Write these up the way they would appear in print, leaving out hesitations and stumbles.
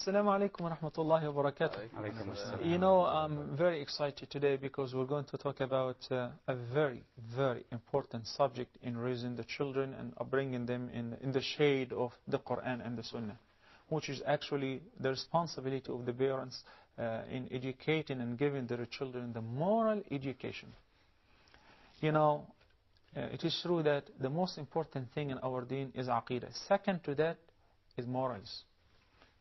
Assalamu alaikum wa rahmatullahi wa barakatuh. You know, I'm very excited today because we're going to talk about a very, very important subject in raising the children and bringing them in the shade of the Quran and the Sunnah, which is actually the responsibility of the parents in educating and giving their children the moral education. You know, it is true that the most important thing in our deen is aqidah. Second to that is morals.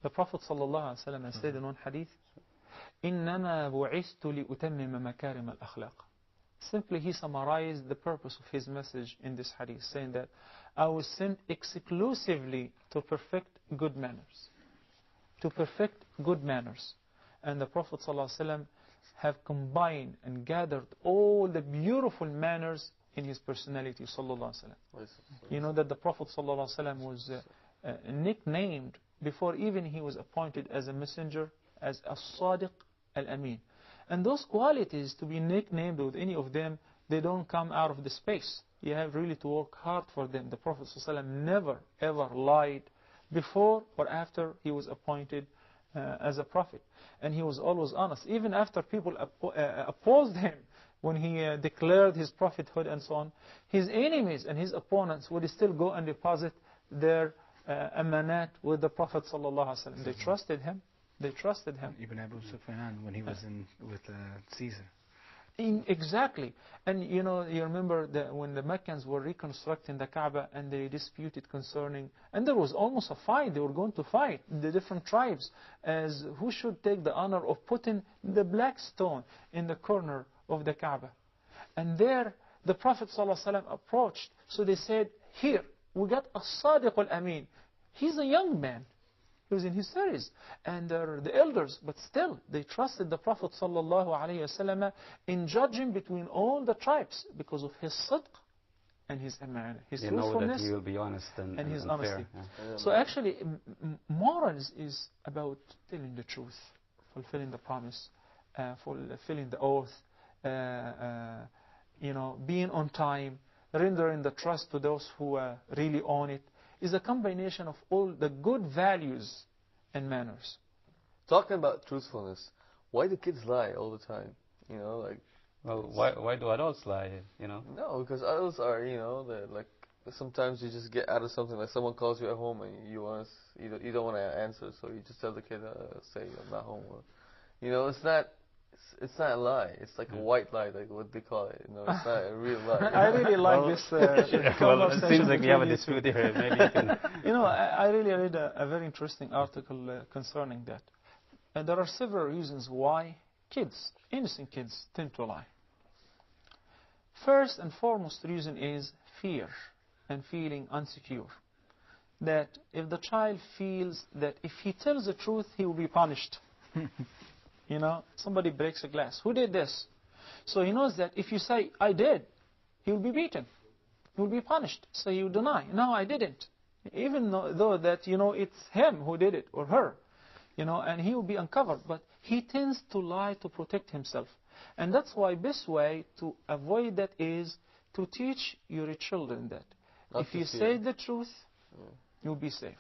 The Prophet ﷺ has said in one hadith, إِنَّمَا بُعِثْتُ لِأُتَمِّمَ مَكَارِمَ الْأَخْلَاقِ. Simply he summarized the purpose of his message in this hadith, saying that I was sent exclusively to perfect good manners. To perfect good manners. And the Prophet ﷺ have combined and gathered all the beautiful manners in his personality, sallallahu alaihi wasallam. You know that the Prophet sallallahu alaihi wasallam was nicknamed before even he was appointed as a messenger as as-Sadiq al-Amin. And those qualities, to be nicknamed with any of them, they don't come out of the space. You have really to work hard for them. The Prophet sallallahu alaihi wasallam never ever lied before or after he was appointed as a prophet. And he was always honest. Even after people opposed him, when he declared his prophethood and so on, his enemies and his opponents would still go and deposit their amanat with the Prophet ﷺ. They trusted him. They trusted him. Even Abu Sufyan when he was with Caesar. Exactly. And you know, you remember that when the Meccans were reconstructing the Kaaba and they disputed concerning, and there was almost a fight, they were going to fight the different tribes as who should take the honor of putting the black stone in the corner of the Kaaba. And there the Prophet ﷺ approached. So they said, here, we got a Sadiq al-Amin. He's a young man. He was in his 30s. And they're the elders. But still, they trusted the Prophet ﷺ in judging between all the tribes because of his sidq and his aman, his truthfulness. You know that he will be honest and his and honesty. fair. Yeah. So actually, morals is about telling the truth, fulfilling the promise, fulfilling the oath, you know, being on time, rendering the trust to those who really own it, is a combination of all the good values and manners. Talking about truthfulness, why do kids lie all the time? You know, like. Well, why do adults lie? You know. No, because adults are, you know, they're like. Sometimes you just get out of something, like someone calls you at home and you don't want to answer, so you just tell the kid, say I'm not home. Or, you know, it's not a lie. It's like a white lie, like what they call it. You know, it's not a real lie. I really like this. Well, it seems like we have a dispute here. Maybe you can. You know, I really read a very interesting article concerning that. And there are several reasons why kids, innocent kids, tend to lie. First and foremost reason is fear and feeling insecure. That if the child feels that if he tells the truth, he will be punished. You know, somebody breaks a glass. Who did this? So he knows that if you say, I did, he will be beaten. He will be punished. So he will deny, no, I didn't. Even though that, you know, it's him who did it, or her. You know, and he will be uncovered. But he tends to lie to protect himself. And that's why best way to avoid that is to teach your children that. If you say the truth, you'll be safe.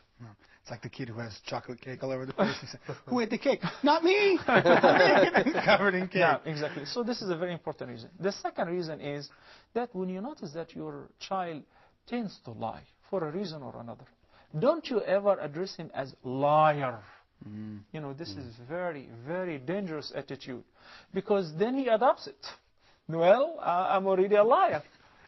It's like the kid who has chocolate cake all over the place. Who ate the cake? Not me! Covered in cake. Yeah, exactly. So this is a very important reason. The second reason is that when you notice that your child tends to lie for a reason or another, don't you ever address him as liar. You know, this is very, very dangerous attitude. Because then he adopts it. Well, I'm already a liar.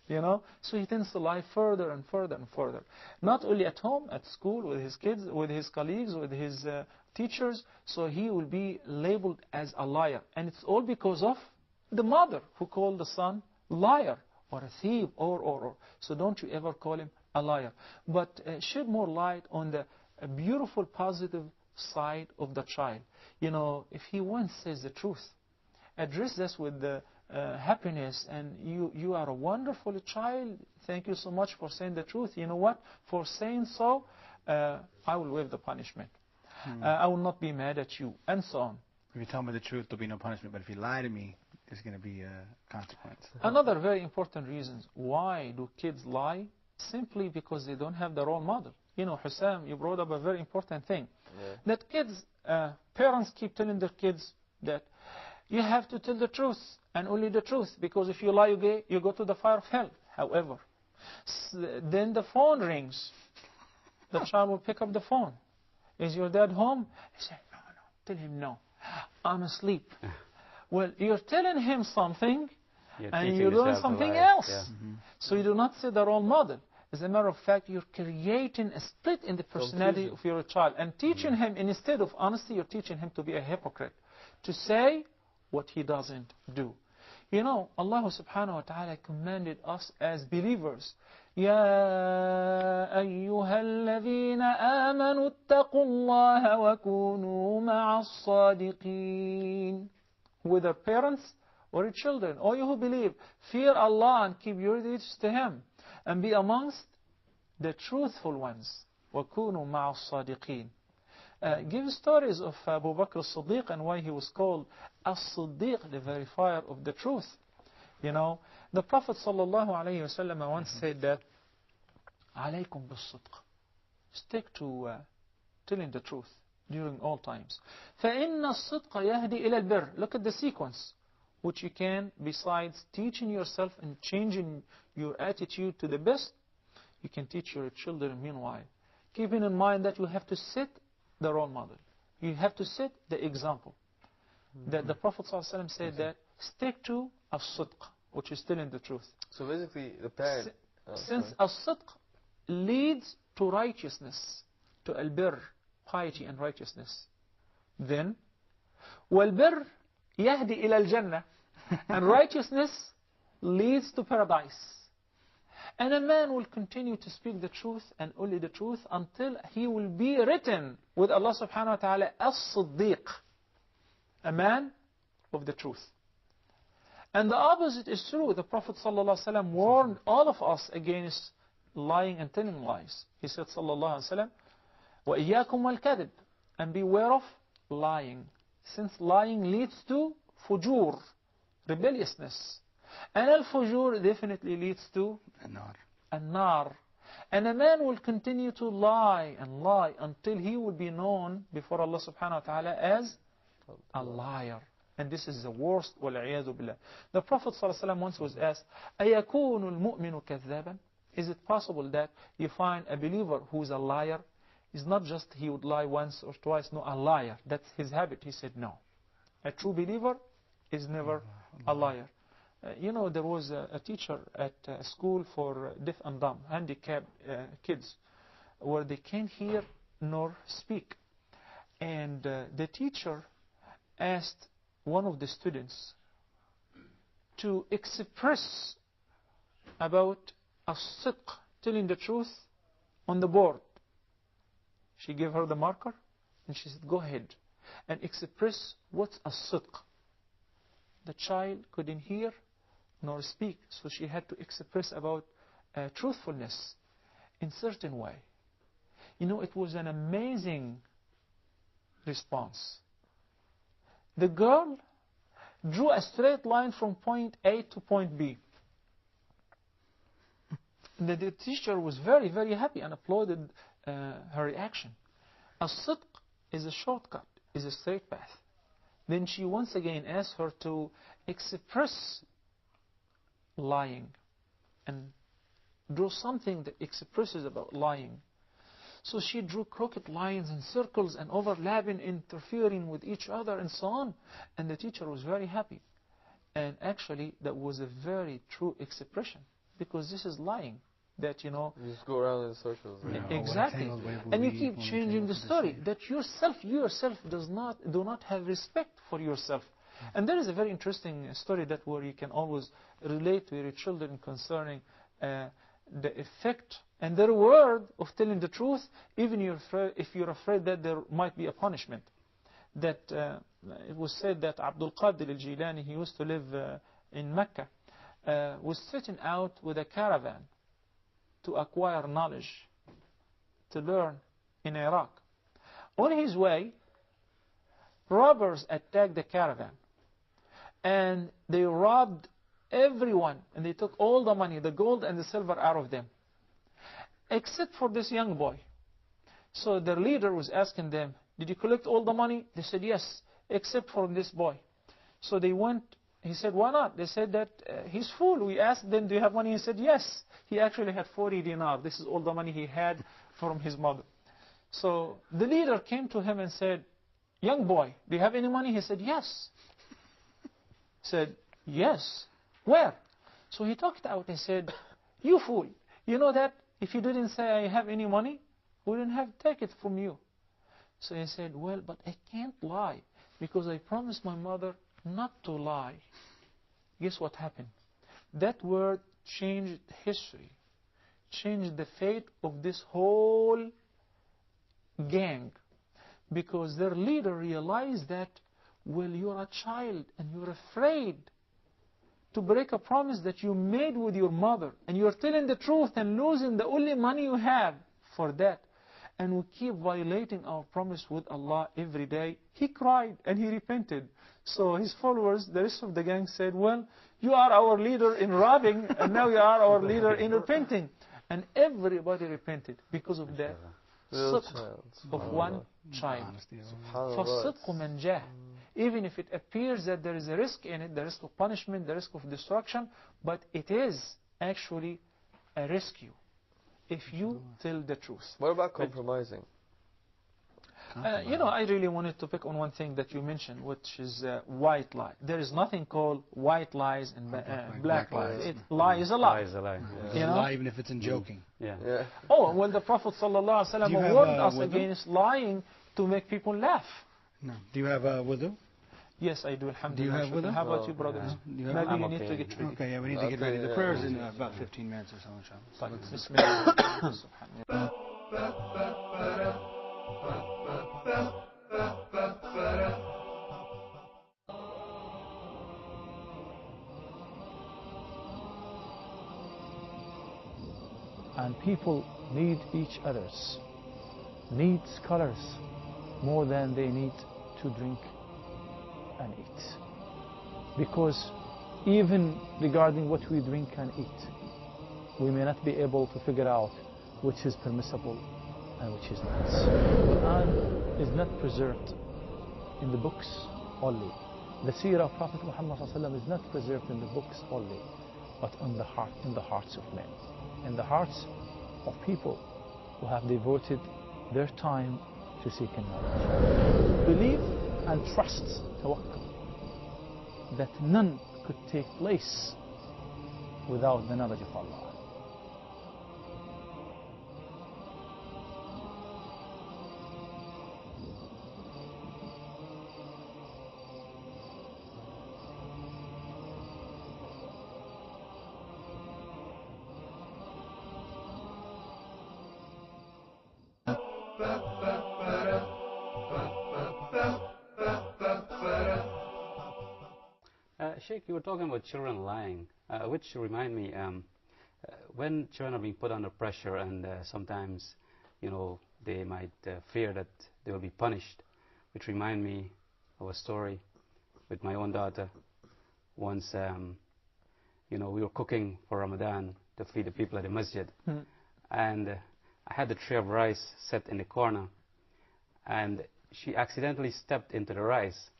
You know, so he tends to lie further and further and further. Not only at home, at school, with his kids, with his colleagues, with his teachers. So he will be labeled as a liar. And it's all because of the mother who called the son liar or a thief or. So don't you ever call him a liar. But shed more light on the beautiful, positive side of the child. You know, if he once says the truth, address this with the happiness, and you are a wonderful child. Thank you so much for saying the truth. You know what? For saying so, I will waive the punishment. I will not be mad at you, and so on. If you tell me the truth, there'll be no punishment. But if you lie to me, there's going to be a consequence. Another very important reason why do kids lie, simply because they don't have the role model. You know, Hussam, you brought up a very important thing. That kids, parents keep telling their kids that you have to tell the truth and only the truth, because if you lie, you go to the fire of hell. However, then the phone rings. The child will pick up the phone. Is your dad home? He said, no. Tell him no. I'm asleep. Well, you're telling him something and you're doing something else. So you do not see the role model. As a matter of fact, you're creating a split in the personality of your child and teaching him, instead of honesty, you're teaching him to be a hypocrite, to say what he doesn't do. You know, Allah subhanahu wa ta'ala commanded us as believers, يَا أَيُّهَا الَّذِينَ آمَنُوا اتَّقُوا اللَّهَ وَكُونُوا مَعَ الصَّادِقِينَ. Whether parents or children, all you who believe, fear Allah and keep your duties to Him, and be amongst the truthful ones. وَكُونُوا مَعَ الصَّادِقِينَ. Give stories of Abu Bakr as-Siddiq and why he was called as-Siddiq, the verifier of the truth. You know, the Prophet ﷺ once said that, عَلَيْكُمْ بِالصِّدْقِ. Stick to telling the truth during all times. فَإِنَّ الصِّدْقَ يَهْدِي إِلَى الْبِرِّ. Look at the sequence, which you can, besides teaching yourself and changing your attitude to the best, you can teach your children meanwhile. Keeping in mind that you have to set the role model. You have to set the example. That the Prophet ﷺ said that, stick to as-sidq, which is telling the truth. So basically, the parent... Since as-sidq leads to righteousness, to al-birr, piety and righteousness, then, wal-birr yahdi ila al-jannah, and righteousness leads to paradise. And a man will continue to speak the truth and only the truth until he will be written with Allah subhanahu wa ta'ala as-Siddiq, a man of the truth. And the opposite is true. The Prophet sallallahu alaihi wasallam warned all of us against lying and telling lies. He said sallallahu alaihi wasallam, وَإِيَّاكُمْ وَالْكَذِبِ, and beware of lying, since lying leads to fujur, rebelliousness. And al-fujur definitely leads to an-nar. And a man will continue to lie and lie until he will be known before Allah subhanahu wa ta'ala as a liar. And this is the worst, وَالْعِيَاذُ بِاللَّهِ. The Prophet ﷺ once was asked, أَيَكُونُ الْمُؤْمِنُ كَذَّابًا? Is it possible that you find a believer who is a liar? It's not just he would lie once or twice, no, a liar. That's his habit. He said, no. A true believer is never a liar. You know, there was a teacher at a school for deaf and dumb, handicapped kids, where they can't hear nor speak. And the teacher asked one of the students to express about as-sidq, telling the truth, on the board. She gave her the marker and she said, go ahead and express what's as-sidq. The child couldn't hear nor speak, so she had to express about truthfulness in certain way. You know, it was an amazing response. The girl drew a straight line from point A to point B. The teacher was very, very happy and applauded her reaction. As-sidq is a shortcut, is a straight path. Then she once again asked her to express lying and draw something that expresses about lying. So she drew crooked lines and circles and overlapping, interfering with each other and so on. And the teacher was very happy. And actually that was a very true expression, because this is lying. That, you know, you just go around in circles. Exactly. And you keep changing the story. That you yourself do not have respect for yourself. And there is a very interesting story that where you can always relate to your children concerning the effect and the reward of telling the truth, even if you're afraid that there might be a punishment. That it was said that Abdul Qadir al-Jilani, he used to live in Mecca, was setting out with a caravan to acquire knowledge, to learn in Iraq. On his way, robbers attacked the caravan. And they robbed everyone. And they took all the money, the gold and the silver out of them. except for this young boy. So their leader was asking them, did you collect all the money? They said, yes, except for this boy. So they went, he said, why not? They said that he's full. We asked them, do you have money? He said, yes. He actually had 40 dinar. This is all the money he had from his mother. So the leader came to him and said, young boy, do you have any money? He said, yes. He said, yes. Where? So he talked out and said, you fool, you know that if you didn't say I have any money, we wouldn't have taken it from you. So he said, well, but I can't lie because I promised my mother not to lie. Guess what happened? That word changed history, changed the fate of this whole gang, because their leader realized that, well, you're a child and you're afraid to break a promise that you made with your mother, and you're telling the truth and losing the only money you have for that. And we keep violating our promise with Allah every day. He cried and he repented. So his followers, the rest of the gang, said, well, you are our leader in robbing, and now you are our leader in repenting. And everybody repented because of that sidq of one child. فَالصِّدْقُ مَنْجَاهٍ. Even if it appears that there is a risk in it, the risk of punishment, the risk of destruction, but it is actually a rescue if you tell the truth. What about compromising? You know, I really wanted to pick on one thing that you mentioned, which is white lie. There is nothing called white lies and black lies. Lie is a lie. Lie is a lie. It's a lie even if it's in joking. Yeah. Oh, well, the Prophet ﷺ warned us against lying to make people laugh. No. Do you have wudu? Yes, I do, alhamdulillah. Do you have wudu? How about you, brothers? Do you have Maybe you I'm need to okay. get ready. Okay, yeah, we need to get ready. The prayer's in about 15 minutes or so, inshallah. Bismillah. And people need each other's, need scholars more than they need to drink and eat. Because even regarding what we drink and eat, we may not be able to figure out which is permissible and which is not. The Quran is not preserved in the books only. The seerah of Prophet Muhammad is not preserved in the books only, but in the hearts of men, in the hearts of people who have devoted their time to seeking knowledge. Believe and trust, tawakkul, that none could take place without the knowledge of Allah. Sheikh, you were talking about children lying, which remind me, when children are being put under pressure and sometimes, you know, they might fear that they will be punished, which remind me of a story with my own daughter. Once, you know, we were cooking for Ramadan to feed the people at the masjid, and I had the tray of rice set in the corner, and she accidentally stepped into the rice.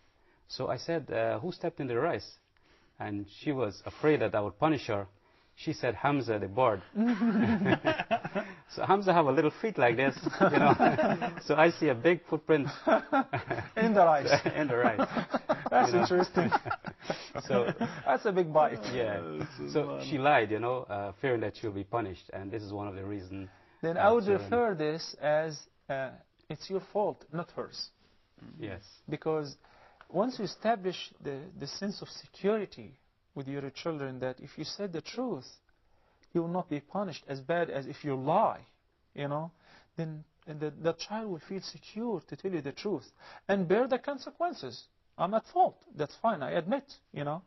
So I said, who stepped into the rice? And she was afraid that I would punish her. She said, Hamza, the bird. So Hamza have a little feet like this, you know. So I see a big footprint In the rice. in the rice. That's you know. interesting. So That's a big bite. yeah. So she lied, you know, fearing that she'll be punished, and this is one of the reasons. Then I would refer this as it's your fault, not hers. Yes. Because once you establish the sense of security with your children, that if you said the truth, you will not be punished as bad as if you lie, you know, then the child will feel secure to tell you the truth and bear the consequences. I'm at fault. That's fine. I admit, you know.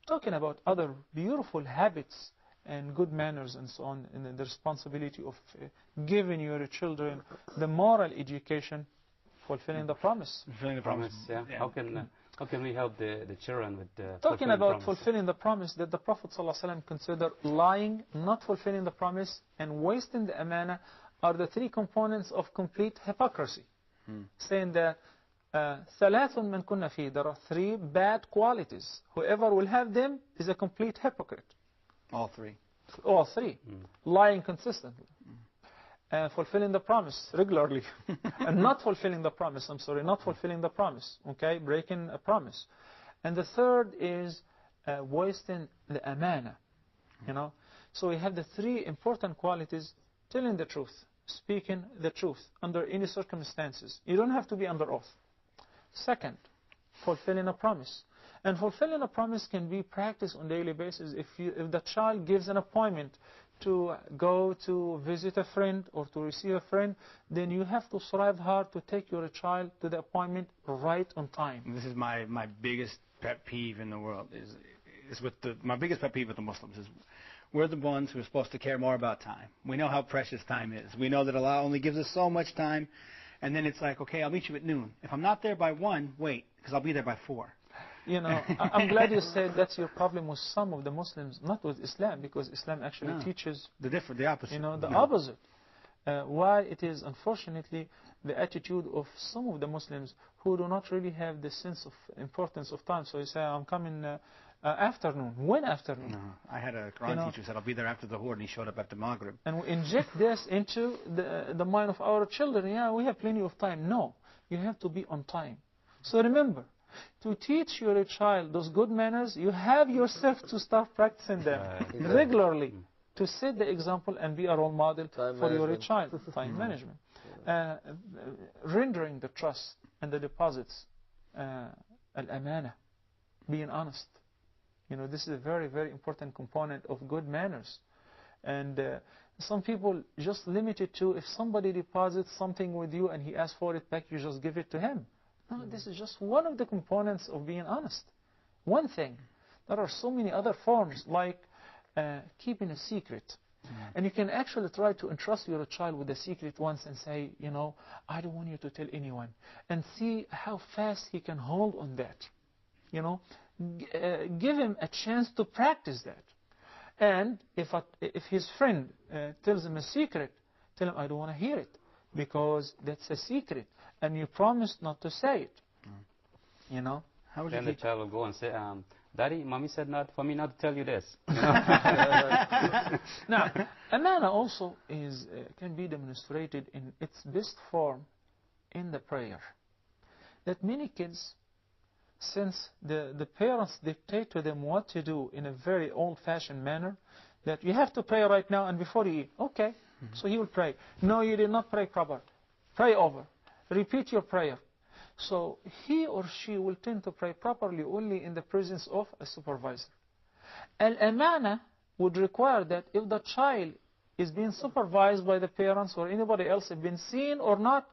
Talking about other beautiful habits and good manners and so on, and the responsibility of giving your children the moral education, fulfilling the promise. Fulfilling the Promise, yeah. Yeah. How can How can we help the children with Talking fulfilling about promise? fulfilling the promise, that the Prophet ﷺ considered lying, not fulfilling the promise, and wasting the amana are the three components of complete hypocrisy. Saying that ثلاث من كنا فيه, there are three bad qualities. Whoever will have them is a complete hypocrite. All three. All three. Lying consistently. Fulfilling the promise regularly. And not fulfilling the promise, not fulfilling the promise. Okay, breaking a promise. And the third is wasting the amana. You know, so we have the three important qualities: telling the truth, speaking the truth under any circumstances. You don't have to be under oath. Second, fulfilling a promise. And fulfilling a promise can be practiced on a daily basis. If the child gives an appointment to go to visit a friend or to receive a friend, then you have to strive hard to take your child to the appointment right on time. This is my biggest pet peeve in the world. My biggest pet peeve with the Muslims is we're the ones who are supposed to care more about time. We know how precious time is. We know that Allah only gives us so much time, and then it's like, okay, I'll meet you at noon. If I'm not there by 1, wait, because I'll be there by 4. You know, I'm glad you said that's your problem with some of the Muslims, not with Islam, because Islam actually teaches the opposite. You know, the opposite. Why it is, unfortunately, the attitude of some of the Muslims who do not really have the sense of importance of time. So you say, I'm coming afternoon. When afternoon? No, I had a Quran teacher who said, I'll be there after the Dhuhr, and he showed up after Maghrib. And we inject this into the mind of our children. Yeah, we have plenty of time. No, you have to be on time. So remember, to teach your child those good manners, you have yourself to start practicing them regularly, to set the example and be a role model for your child. Time management. Rendering the trust and the deposits, al-amana, being honest. You know, this is a very, very important component of good manners. And some people just limit it to, if somebody deposits something with you and he asks for it back, you just give it to him. No, this is just one of the components of being honest. One thing. There are so many other forms, like keeping a secret. And you can actually try to entrust your child with a secret once and say, you know, I don't want you to tell anyone. And see how fast he can hold on that. You know, give him a chance to practice that. And if his friend tells him a secret, tell him, I don't want to hear it, because that's a secret. And you promised not to say it. You know? How would then the child will go and say, Daddy, Mommy said not for me not to tell you this. Now, amana also can be demonstrated in its best form in the prayer. That many kids, since the parents dictate to them what to do in a very old-fashioned manner, that you have to pray right now and before you eat. Okay, so he will pray. No, you did not pray proper. Pray over. Repeat your prayer. So he or she will tend to pray properly only in the presence of a supervisor. Al-amana would require that if the child is being supervised by the parents or anybody else, have been seen or not,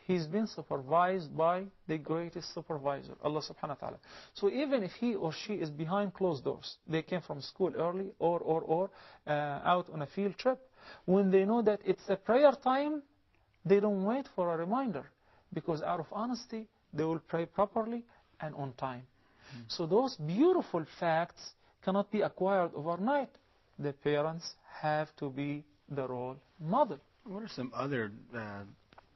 he's been supervised by the greatest supervisor, Allah subhanahu wa ta'ala. So even if he or she is behind closed doors, they came from school early or out on a field trip, when they know that it's a prayer time, they don't wait for a reminder, because out of honesty, they will pray properly and on time. So those beautiful facts cannot be acquired overnight. The parents have to be the role model. What are some other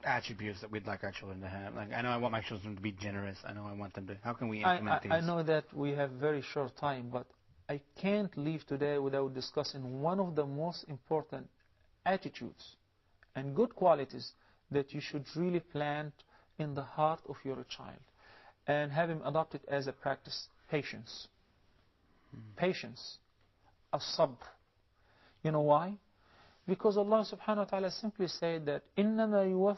attributes that we'd like our children to have? Like, I know I want my children to be generous. I know I want them to. How can we implement these? I know that we have very short time, but I can't leave today without discussing one of the most important attitudes and good qualities that you should really plant in the heart of your child and have him adopt it as a practice. Patience. Patience. As-sabr. You know why? Because Allah subhanahu wa ta'ala simply said that إِنَّمَا يُوَفَّى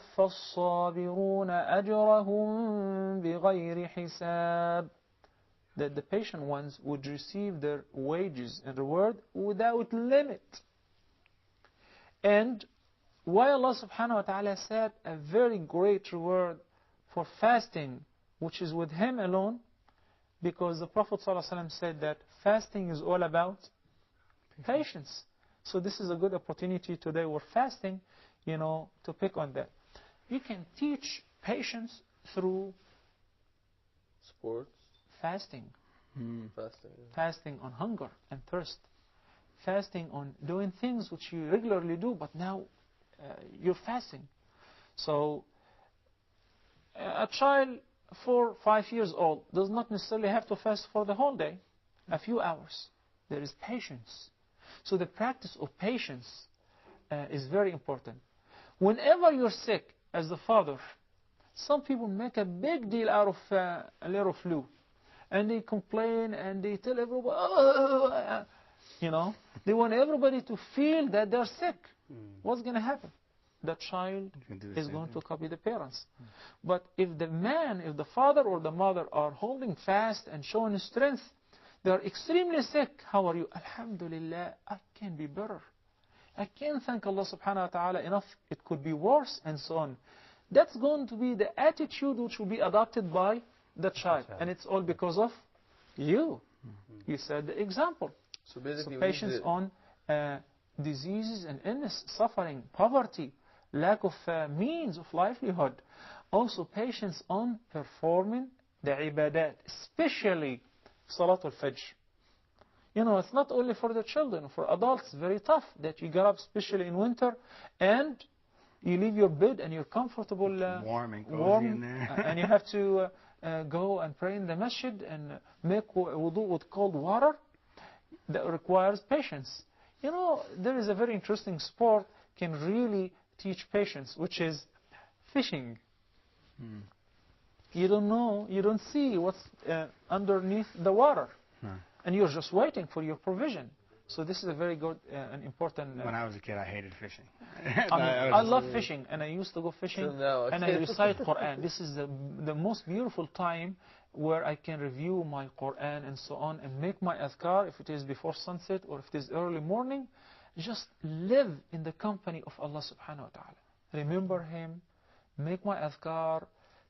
الصَّابِرُونَ أَجْرَهُمْ بِغَيْرِ حِسَابٍ. That the patient ones would receive their wages and reward without limit. And why Allah subhanahu wa ta'ala said a very great reward for fasting, which is with Him alone, because the Prophet ﷺ said that fasting is all about patience. So this is a good opportunity today. We're fasting, you know, to pick on that. You can teach patience through fasting. Fasting. Yeah. Fasting on hunger and thirst. Fasting on doing things which you regularly do, but now you're fasting. So a child 4 or 5 years old does not necessarily have to fast for the whole day, a few hours. There is patience. So the practice of patience is very important. Whenever you're sick, as the father, some people make a big deal out of a little flu. And they complain and they tell everybody, you know, they want everybody to feel that they're sick. What's going to happen? The child is going to copy the parents. But if the father or the mother are holding fast and showing strength, they are extremely sick. How are you? Alhamdulillah, I can be better. I can thank Allah subhanahu wa ta'ala enough. It could be worse and so on. That's going to be the attitude which will be adopted by the child. And it's all because of you. You set the example. So basically, So patience on diseases and illness, suffering, poverty, lack of means of livelihood. Also patience on performing the ibadat, especially Salatul Fajr. You know, it's not only for the children, for adults, very tough that you get up, especially in winter, and you leave your bed and you're comfortable, warm and cozy in there. and you have to go and pray in the masjid and make wudu with cold water. That requires patience. You know, there is a very interesting sport can really teach patience, which is fishing. You don't know, you don't see what's underneath the water. And you're just waiting for your provision. So this is a very good and important... When I was a kid, I hated fishing. I love fishing, and I used to go fishing, and I recite Quran. This is the most beautiful time where I can review my Quran and so on, and make my adhkar, if it is before sunset or if it is early morning. Just live in the company of Allah subhanahu wa ta'ala. Remember Him, make my adhkar,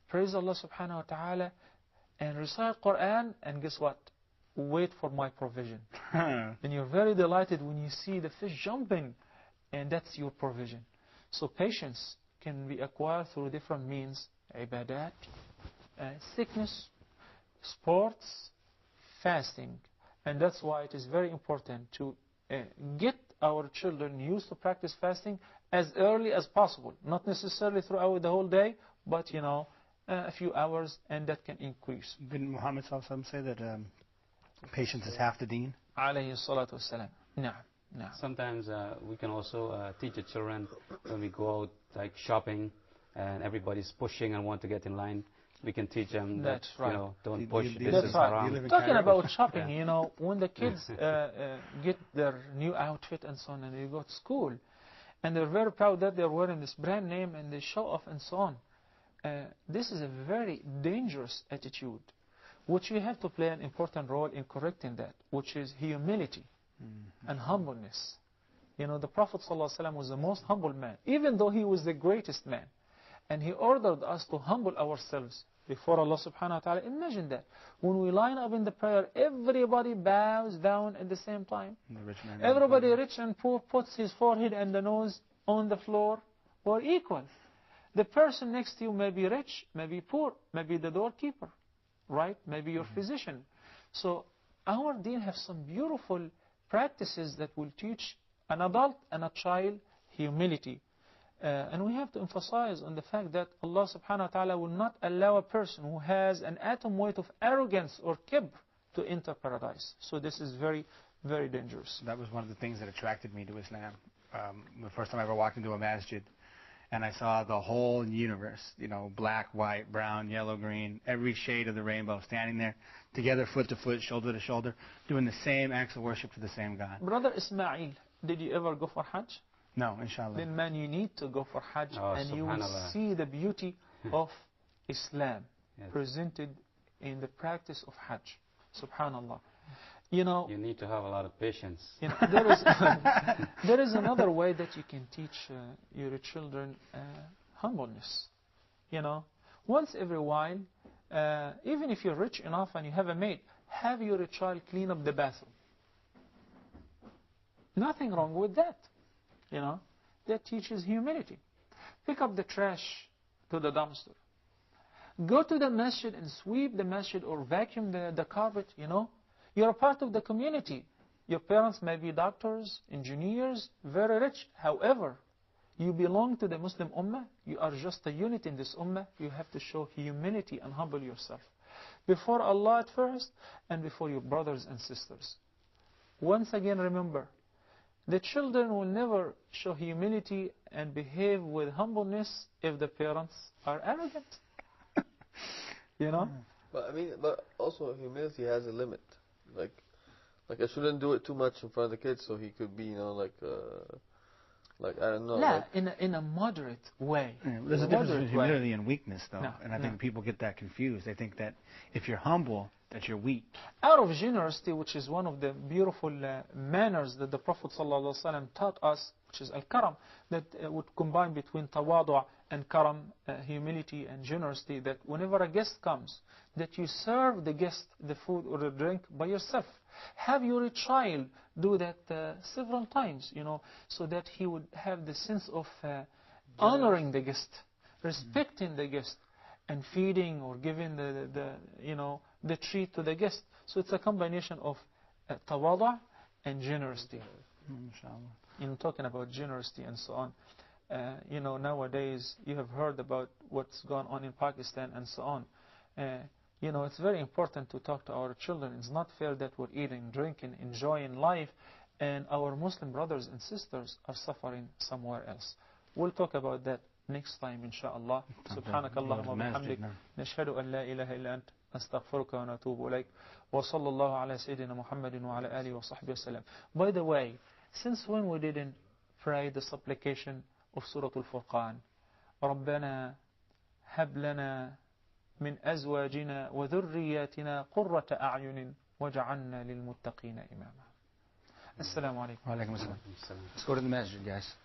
praise Allah subhanahu wa ta'ala, and recite Quran, and guess what? Wait for my provision. And you're very delighted when you see the fish jumping, and that's your provision. So patience can be acquired through different means: ibadat, sickness, sports, fasting. And that's why it is very important to get our children used to practice fasting as early as possible. Not necessarily throughout the whole day, but you know, a few hours, and that can increase. Didn't Muhammad say that patience is half the deen? Alayhi salatu wassalam. No. Sometimes we can also teach the children when we go out, like shopping, and everybody's pushing and want to get in line. We can teach them that, right. you know, don't push. That's right. Talking about shopping, you know, when the kids get their new outfit and so on, and they go to school, and they're very proud that they're wearing this brand name, and they show off and so on. This is a very dangerous attitude, which we have to play an important role in correcting that, which is humility and humbleness. You know, the Prophet ﷺ was the most humble man, even though he was the greatest man. And he ordered us to humble ourselves before Allah subhanahu wa ta'ala. Imagine that. When we line up in the prayer, everybody bows down at the same time. Everybody, rich and poor, puts his forehead and the nose on the floor. We're equal. The person next to you may be rich, may be poor, maybe the doorkeeper, right? Maybe your physician. So our deen has some beautiful practices that will teach an adult and a child humility. And we have to emphasize on the fact that Allah subhanahu wa ta'ala will not allow a person who has an atom weight of arrogance or kibr to enter paradise. So this is very, very dangerous. That was one of the things that attracted me to Islam. The first time I ever walked into a masjid, and I saw the whole universe, you know, black, white, brown, yellow, green, every shade of the rainbow, standing there together, foot to foot, shoulder to shoulder, doing the same acts of worship to the same God. Brother Ismail, did you ever go for Hajj? No, inshallah. Then man, you need to go for Hajj, and you will see the beauty of Islam presented in the practice of Hajj. Subhanallah. You know, you need to have a lot of patience. You know, there is another way that you can teach your children humbleness. You know, once every while, even if you're rich enough and you have a maid, have your child clean up the bathroom. Nothing wrong with that. You know, that teaches humility. Pick up the trash to the dumpster. Go to the masjid and sweep the masjid or vacuum the carpet, you know. You're a part of the community. Your parents may be doctors, engineers, very rich. However, you belong to the Muslim Ummah. You are just a unit in this Ummah. You have to show humility and humble yourself. Before Allah at first, and before your brothers and sisters. Once again, remember, the children will never show humility and behave with humbleness if the parents are arrogant. You know? But I mean, but also humility has a limit. Like I shouldn't do it too much in front of the kids, so he could be, you know, like I don't know. La, in a moderate way. Yeah, there's a difference between humility and weakness, though, No, and I think people get that confused. They think that if you're humble, that you're weak. Out of generosity, which is one of the beautiful manners that the Prophet ﷺ taught us, which is al-karam, that would combine between tawadu' and karam, humility and generosity, that whenever a guest comes, that you serve the guest the food or the drink by yourself. Have your child do that several times, you know, so that he would have the sense of honoring the guest, respecting the guest, and feeding or giving the treat to the guest. So it's a combination of tawadu' and generosity. You know, talking about generosity and so on. You know, nowadays you have heard about what's going on in Pakistan and so on. You know, it's very important to talk to our children. It's not fair that we're eating, drinking, enjoying life, and our Muslim brothers and sisters are suffering somewhere else. We'll talk about that next time, inshallah. سبحانك اللهم وبحمدك نشهد أن لا إله إلا أنت نستغفرك ونتوب إليك وصلى الله على سيدنا محمد وعلى آله وصحبه وسلم. By the way, since when we didn't pray the supplication of Surah Al-Furqan, ربنا هب لنا من أزواجنا وذرياتنا قرة أعين وجعلنا للمتقين إماما. السلام عليكم. Let's go to the masjid, guys.